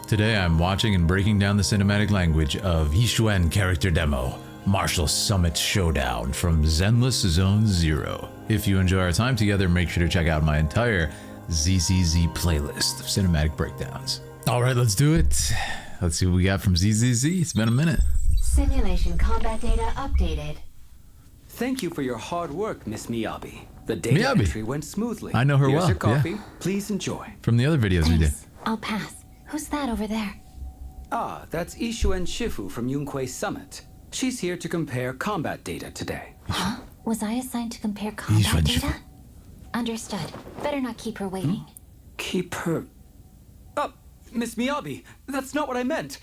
Today I'm watching and breaking down the cinematic language of Yixuan character demo, Martial Summit Showdown from Zenless Zone 0. If you enjoy our time together, make sure to check out my entire ZZZ playlist of cinematic breakdowns. Alright, let's do it. Let's see what we got from ZZZ. It's been a minute. Simulation combat data updated. Thank you for your hard work, Miss Miyabi. The data entry went smoothly. I know her Here's well. Your coffee. Yeah. Please enjoy. From the other videos Thanks. we did. I'll pass. Who's that over there? Ah, that's Yixuan Shifu from Yunquei Summit. She's here to compare combat data today. Huh? Was I assigned to compare combat Yixuan data? Shifu. Understood. Better not keep her waiting. Keep her... Oh, Miss Miyabi, that's not what I meant.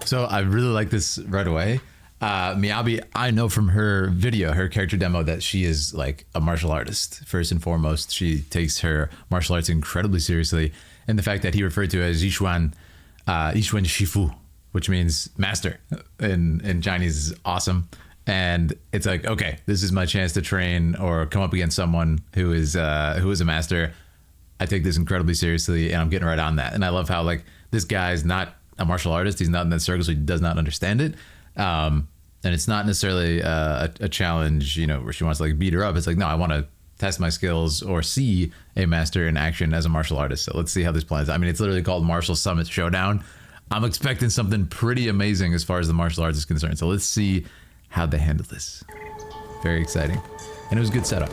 So I really like this right away. Miyabi, I know from her video, her character demo, that she is like a martial artist. First and foremost, she takes her martial arts incredibly seriously. And the fact that he referred to it as Yixuan Shifu, which means master in Chinese, is awesome. And it's like, okay, this is my chance to train or come up against someone who is a master. I take this incredibly seriously, and I'm getting right on that. And I love how like this guy's not a martial artist. He's not in that circle, so he does not understand it. And it's not necessarily a challenge, you know, where she wants to like beat her up. It's like, no, I want to test my skills or see a master in action as a martial artist. So let's see how this plans. I mean, it's literally called Martial Summit Showdown. I'm expecting something pretty amazing as far as the martial arts is concerned. So let's see how they handle this. Very exciting. And it was a good setup.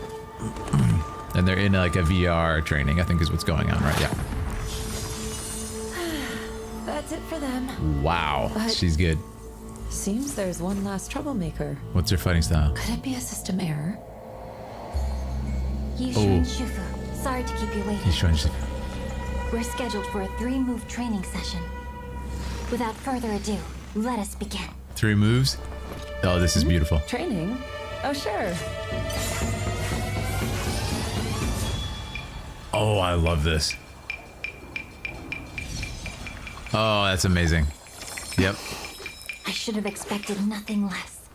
And they're in like a VR training, I think is what's going on, right? Yeah. That's it for them. Wow, But she's good. seems there's one last troublemaker. What's her fighting style? Could it be a system error? Yixuan Shifu. Sorry to keep you waiting. Yixuan Shifu. We're scheduled for a 3-move training session. Without further ado, let us begin. 3 moves. Oh, this is beautiful. Training? Oh, sure. Oh, I love this. Oh, that's amazing. Yep. I should have expected nothing less.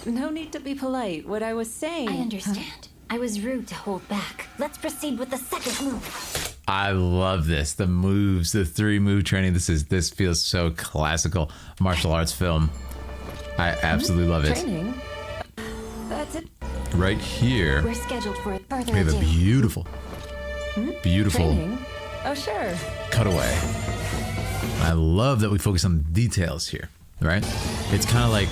No need to be polite. What I was saying... I understand. I was rude to hold back. Let's proceed with the second move. I love this. The moves, the 3-move training. This feels so classical martial arts film. I absolutely love it. Training? That's it. Right here, We're scheduled for a further we have ado. a beautiful Training? Oh, sure. cutaway. I love that we focus on the details here, right? It's kind of like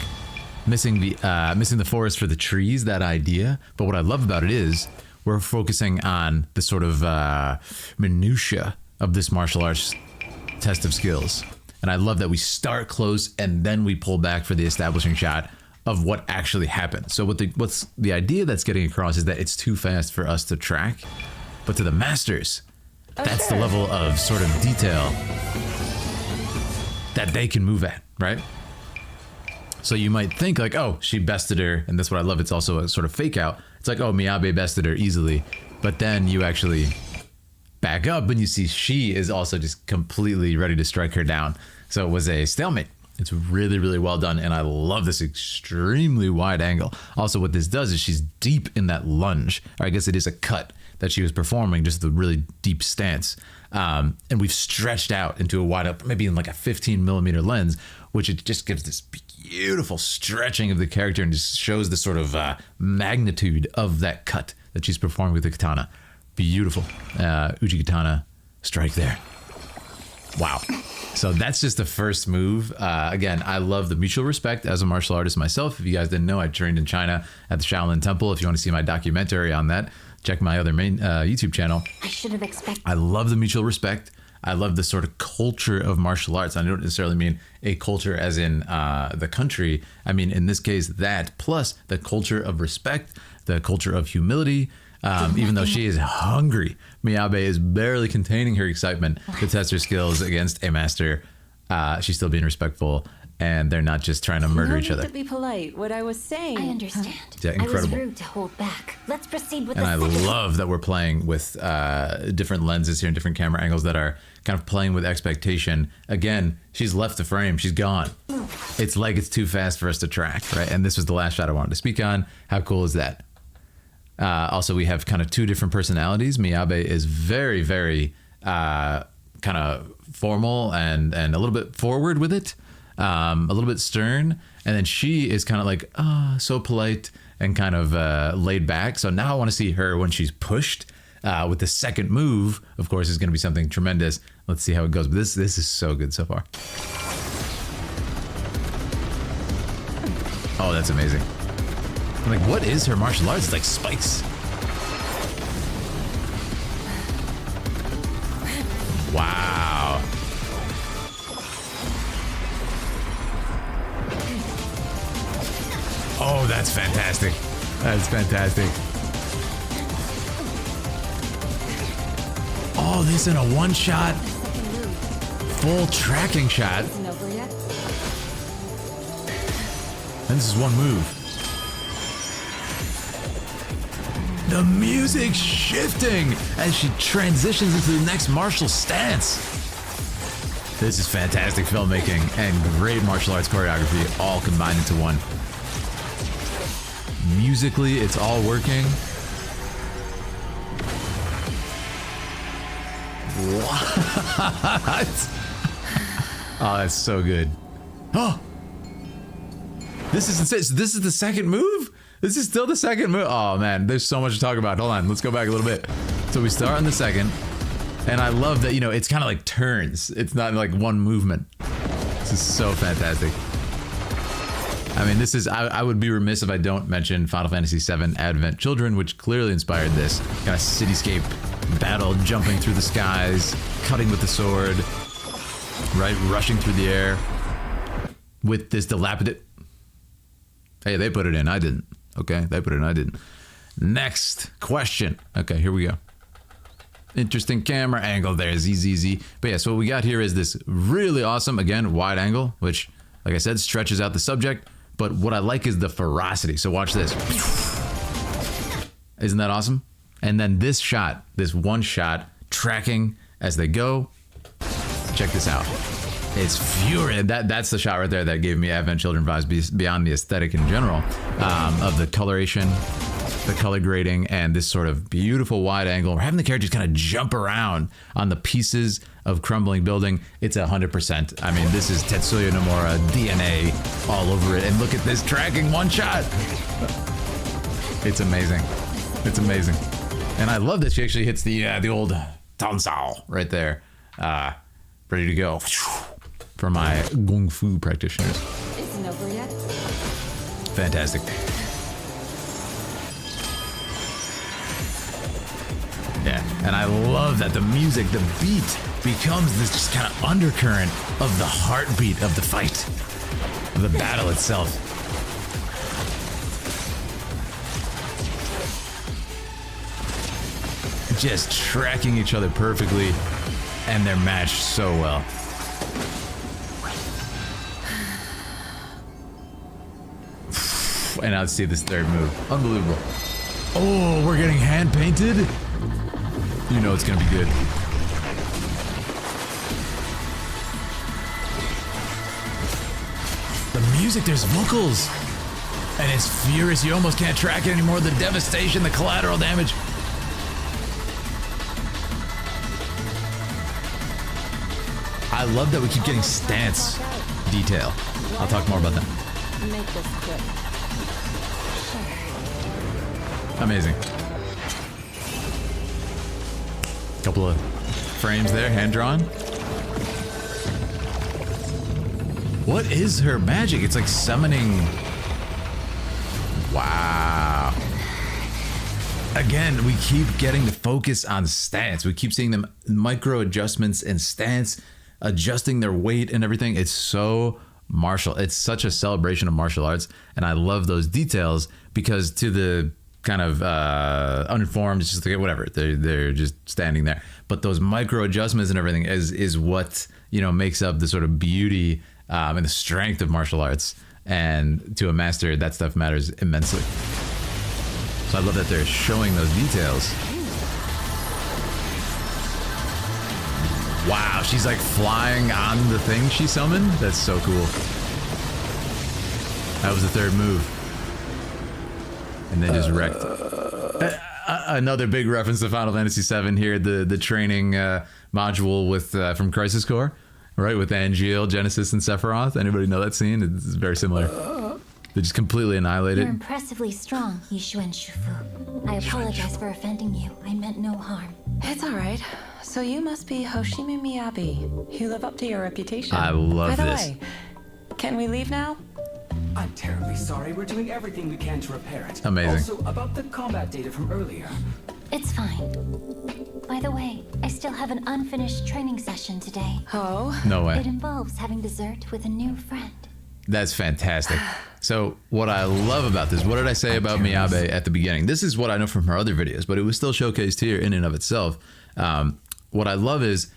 missing the forest for the trees, that idea. But what I love about it is we're focusing on the sort of minutia of this martial arts test of skills. And I love that we start close and then we pull back for the establishing shot of what actually happened. So what's the idea that's getting across is that it's too fast for us to track, but to the masters, that's the level of sort of detail that they can move at, right? So you might think like, oh, she bested her, and that's what I love. It's also a sort of fake out. It's like, oh, Miyabi bested her easily, but then you actually back up and you see she is also just completely ready to strike her down. So it was a stalemate. It's really, really well done, and I love this extremely wide angle. Also, what this does is she's deep in that lunge, or I guess it is a cut that she was performing, just the really deep stance. And we've stretched out into a wide up, maybe in like a 15mm lens, which it just gives this beautiful stretching of the character and just shows the sort of magnitude of that cut that she's performing with the katana. Beautiful. Uchi katana strike there. Wow. So that's just the first move. Again, I love the mutual respect as a martial artist myself. If you guys didn't know, I trained in China at the Shaolin Temple. If you want to see my documentary on that, check my other main YouTube channel. I should have expected. I love the mutual respect. I love the sort of culture of martial arts. I don't necessarily mean a culture as in the country. I mean, in this case, that plus the culture of respect, the culture of humility. Even though she is hungry, Miyabi is barely containing her excitement to test her skills against a master. She's still being respectful, and they're not just trying to murder each other. No need to be polite. What I was saying... I understand. Yeah, incredible. I was rude to hold back. Let's proceed with And the I second love that we're playing with different lenses here and different camera angles that are kind of playing with expectation. Again, she's left the frame. She's gone. It's like it's too fast for us to track, right? And this was the last shot I wanted to speak on. How cool is that? Also, we have kind of 2 different personalities. Miyabi is very, very kind of formal and a little bit forward with it, a little bit stern. And then she is kind of like, so polite and kind of laid back. So now I want to see her when she's pushed with the second move. Of course, is going to be something tremendous. Let's see how it goes. But this is so good so far. Oh, that's amazing. I'm like, what is her martial arts? It's like spikes. Wow. Oh, that's fantastic. That's fantastic. Oh, this in a one shot, full tracking shot. And this is one move. The music shifting as she transitions into the next martial stance. This is fantastic filmmaking and great martial arts choreography all combined into one. Musically, it's all working. What? Oh, that's so good. Oh! This is insane. So this is the second move? This is still the second move? Oh man, there's so much to talk about. Hold on, let's go back a little bit. So we start on the second, and I love that, you know, it's kind of like turns. It's not like one movement. This is so fantastic. I mean, this is, I would be remiss if I don't mention Final Fantasy VII Advent Children, which clearly inspired this. Kind of cityscape battle, jumping through the skies, cutting with the sword, right? Rushing through the air with this dilapidated... Hey, they put it in, I didn't. Okay, they put it in, I didn't. Next question. Okay, here we go. Interesting camera angle there, ZZZ. But yeah, so what we got here is this really awesome, again, wide angle, which, like I said, stretches out the subject. But what I like is the ferocity. So watch this. Isn't that awesome? And then this shot, this one shot, tracking as they go. Check this out. It's fury. That's the shot right there that gave me Advent Children vibes beyond the aesthetic in general, of the coloration, the color grading, and this sort of beautiful wide angle. We're having the characters kind of jump around on the pieces of crumbling building. It's 100%. I mean, this is Tetsuya Nomura DNA all over it. And look at this tracking one shot. It's amazing. It's amazing. And I love that she actually hits the old Tansao right there. Ready to go. For my Kung Fu practitioners. Isn't over yet? Fantastic. Yeah, and I love that the music, the beat, becomes this just kind of undercurrent of the heartbeat of the fight, of the battle itself. Just tracking each other perfectly, and they're matched so well. And now let's see this third move. Unbelievable. Oh, we're getting hand painted? You know it's gonna be good. The music, there's vocals. And it's furious. You almost can't track it anymore. The devastation, the collateral damage. I love that we keep getting stance detail. I'll talk more about that. Make this quick. Amazing. Couple of frames there, hand drawn. What is her magic? It's like summoning. Wow. Again, we keep getting the focus on stance. We keep seeing them micro adjustments in stance, adjusting their weight and everything. It's so martial. It's such a celebration of martial arts. And I love those details because to the kind of uninformed, it's just like whatever, they're just standing there. But those micro adjustments and everything is what, you know, makes up the sort of beauty and the strength of martial arts. And to a master, that stuff matters immensely. So I love that they're showing those details. Wow, she's like flying on the thing she summoned. That's so cool. That was the third move. And they just wrecked. Another big reference to Final Fantasy VII here, the training module with from Crisis Core, right, with Angeal, Genesis, and Sephiroth. Anybody know that scene? It's very similar. They just completely annihilate it. You're impressively strong, Yixuan Shufu. I apologize for offending you. I meant no harm. It's all right. So you must be Hoshimi Miyabi. You live up to your reputation. I love By the this. way, can we leave now? I'm terribly sorry. We're doing everything we can to repair it. Amazing. Also, about the combat data from earlier. It's fine. By the way, I still have an unfinished training session today. Oh? No way. It involves having dessert with a new friend. That's fantastic. So what I love about this, what did I say about Miyabe at the beginning? This is what I know from her other videos, but it was still showcased here in and of itself. What I love is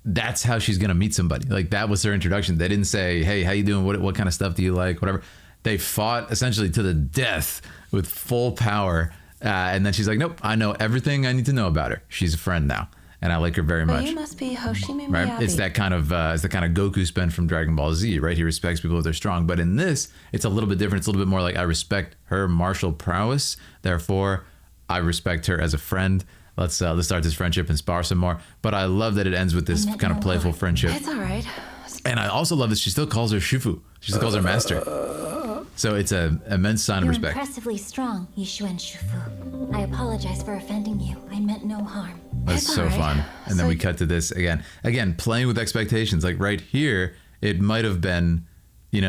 that's how she's going to meet somebody. Like, that was her introduction. They didn't say, hey, how you doing? What kind of stuff do you like? Whatever. They fought essentially to the death with full power. And then she's like, nope, I know everything I need to know about her. She's a friend now. And I like her very But much. you must be Hoshimi Right? Miyabi. It's that kind of Goku spin from Dragon Ball Z, right? He respects people if they're strong. But in this, it's a little bit different. It's a little bit more like, I respect her martial prowess. Therefore, I respect her as a friend. Let's start this friendship and spar some more. But I love that it ends with this kind of playful friendship. It's all right. And I also love that she still calls her Shifu. She still calls her master. So it's an immense sign of You're respect. impressively strong, Yixuan Shufu. I apologize for offending you. I meant no harm. That's It's so all right. fun. And then So- we cut to this again. Again, playing with expectations. Like right here, it might have been,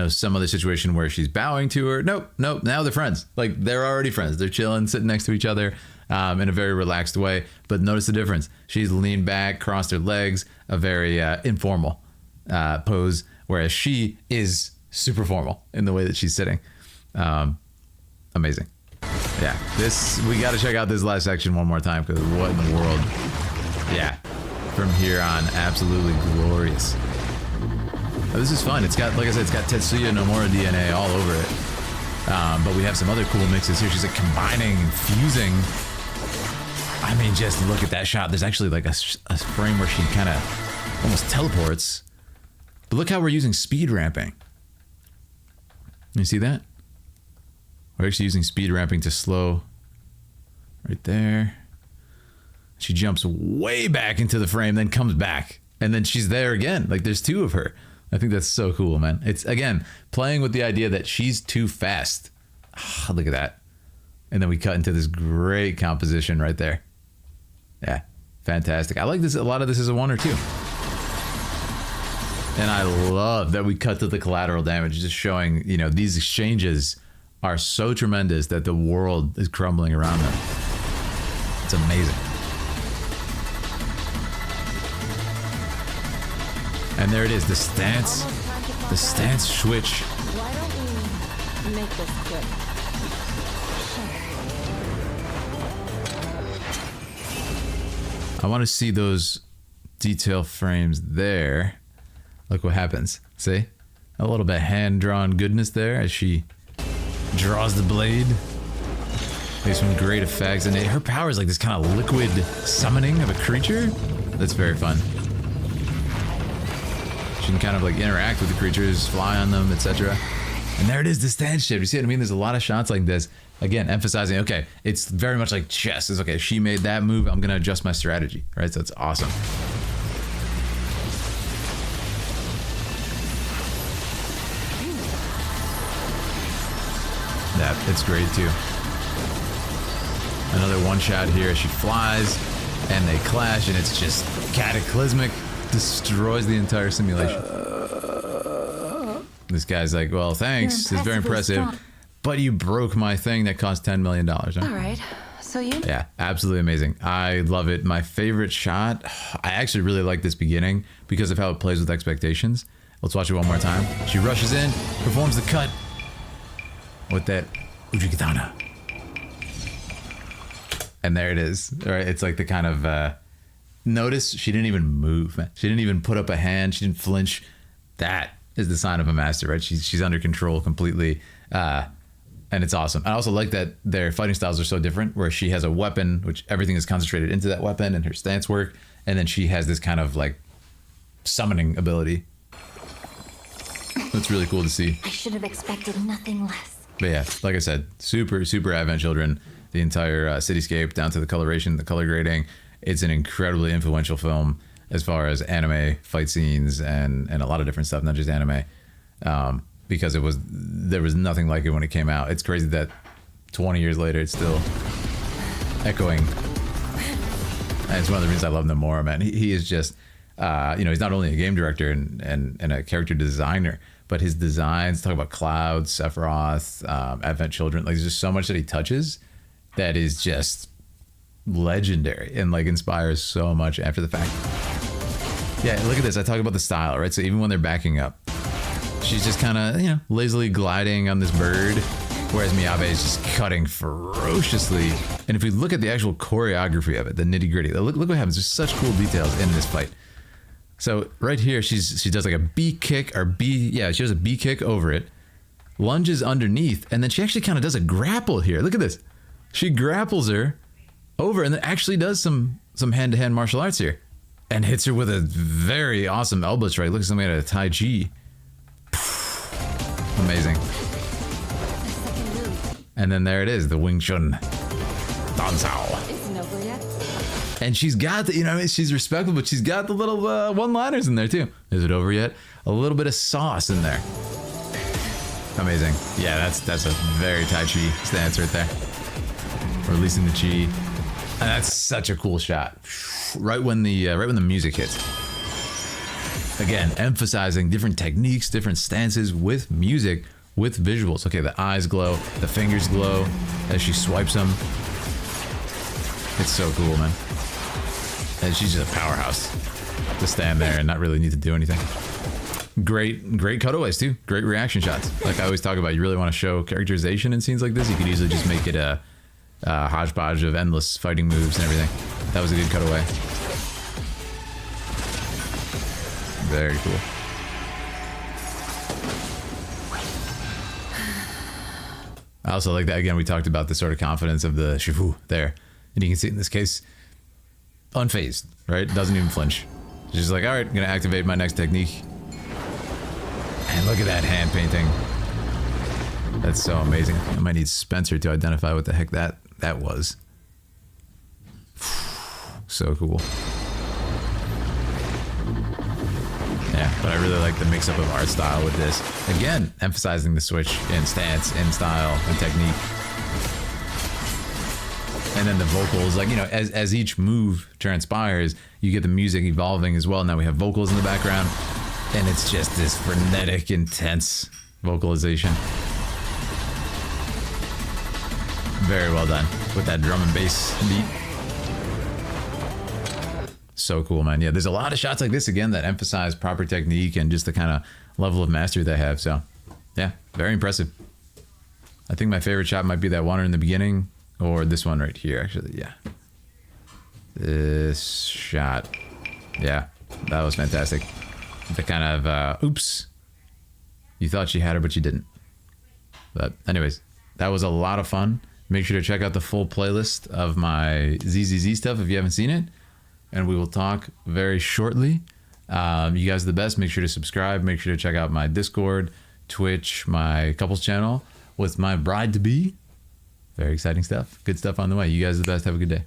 some other situation where she's bowing to her. Nope. Now they're friends. Like, they're already friends. They're chilling, sitting next to each other in a very relaxed way. But notice the difference. She's leaned back, crossed her legs, a very informal pose, whereas she is super formal in the way that she's sitting. Amazing. Yeah, we got to check out this last section one more time, because what in the world? Yeah, from here on, absolutely glorious. Oh, this is fun. It's got, like I said, it's got Tetsuya Nomura DNA all over it. But we have some other cool mixes here. She's like combining and fusing. I mean, just look at that shot. There's actually like a frame where she kind of almost teleports. But look how we're using speed ramping. You see that? We're actually using speed ramping to slow right there. She jumps way back into the frame, then comes back, and then she's there again. Like, there's two of her. I think that's so cool, man. It's, again, playing with the idea that she's too fast. Ah, look at that. And then we cut into this great composition right there. Yeah, fantastic. I like this. A lot of this is a 1 or 2. And I love that we cut to the collateral damage, just showing, these exchanges are so tremendous that the world is crumbling around them. It's amazing. And there it is, the stance switch. Why don't we make this quick? I want to see those detail frames there. Look what happens. See? A little bit hand-drawn goodness there as she draws the blade. Makes some great effects. And her power is like this kind of liquid summoning of a creature. That's very fun. She can kind of like interact with the creatures, fly on them, etc. And there it is, the stance shift. You see what I mean? There's a lot of shots like this. Again, emphasizing, okay, it's very much like chess. It's okay, she made that move, I'm going to adjust my strategy, right? So it's awesome. Yeah, it's great too. Another one shot here as she flies and they clash and it's just cataclysmic, destroys the entire simulation. This guy's like, well, thanks, it's very impressively impressive, strong. but you broke my thing that cost $10 million. Huh? All right. So you... Yeah, absolutely amazing. I love it. My favorite shot, I actually really like this beginning because of how it plays with expectations. Let's watch it one more time. She rushes in, performs the cut with that Ujikatana. And there it is. All right, it's like the kind of notice she didn't even move, man. She didn't even put up a hand. She didn't flinch. That is the sign of a master, right? She's under control completely. And it's awesome. I also like that their fighting styles are so different, where she has a weapon, which everything is concentrated into that weapon and her stance work. And then she has this kind of like summoning ability. That's really cool to see. I should have expected nothing less. But yeah, like I said, super, super Advent Children. the entire cityscape down to the coloration, the color grading. It's an incredibly influential film as far as anime fight scenes and a lot of different stuff, not just anime, because there was nothing like it when it came out. It's crazy that 20 years later it's still echoing. And it's one of the reasons I love him more, man. He is just, he's not only a game director and a character designer, but his designs, talk about Cloud, Sephiroth, Advent Children, like there's just so much that he touches that is just legendary and like inspires so much after the fact. Yeah, look at this. I talk about the style, right? So even when they're backing up, she's just kind of, lazily gliding on this bird, whereas Miyabe is just cutting ferociously. And if we look at the actual choreography of it, the nitty gritty, look what happens. There's such cool details in this fight. So right here, she does like a B kick she does a B kick over it, lunges underneath, and then she actually kind of does a grapple here. Look at this. She grapples her over and then actually does some hand-to-hand martial arts here and hits her with a very awesome elbow strike. Looks like something out of Tai Chi. Amazing. And then there it is, the Wing Chun Dancao. Isn't over yet. And she's got the, she's respectful, but she's got the little one-liners in there too. Is it over yet? A little bit of sauce in there. Amazing. Yeah, that's a very Tai Chi stance right there. Releasing the chi. And that's such a cool shot. Right when the music hits. Again, emphasizing different techniques, different stances with music, with visuals. Okay, the eyes glow, the fingers glow as she swipes them. It's so cool, man. And she's just a powerhouse to stand there and not really need to do anything. Great cutaways too. Great reaction shots. Like I always talk about, you really want to show characterization in scenes like this, you could easily just make it a hodgepodge of endless fighting moves and everything. That was a good cutaway. Very cool. I also like that, again, we talked about the sort of confidence of the Shifu there. And you can see it in this case, unfazed, right? Doesn't even flinch. She's just like, all right, I'm gonna activate my next technique. And look at that hand painting. That's so amazing. I might need Spencer to identify what the heck that was. So cool. Yeah, but I really like the mix-up of art style with this. Again, emphasizing the switch in stance, in style, and technique. And then the vocals, like, as each move transpires, you get the music evolving as well. Now we have vocals in the background, and it's just this frenetic, intense vocalization. Very well done with that drum and bass beat. So cool, man. Yeah, there's a lot of shots like this, again, that emphasize proper technique and just the kind of level of mastery they have. So, yeah, very impressive. I think my favorite shot might be that one in the beginning, or this one right here, actually. Yeah. This shot. Yeah, that was fantastic. The kind of, oops. You thought she had her, but you didn't. But anyways, that was a lot of fun. Make sure to check out the full playlist of my ZZZ stuff if you haven't seen it. And we will talk very shortly. You guys are the best. Make sure to subscribe. Make sure to check out my Discord, Twitch, my couples channel with my bride-to-be. Very exciting stuff. Good stuff on the way. You guys are the best. Have a good day.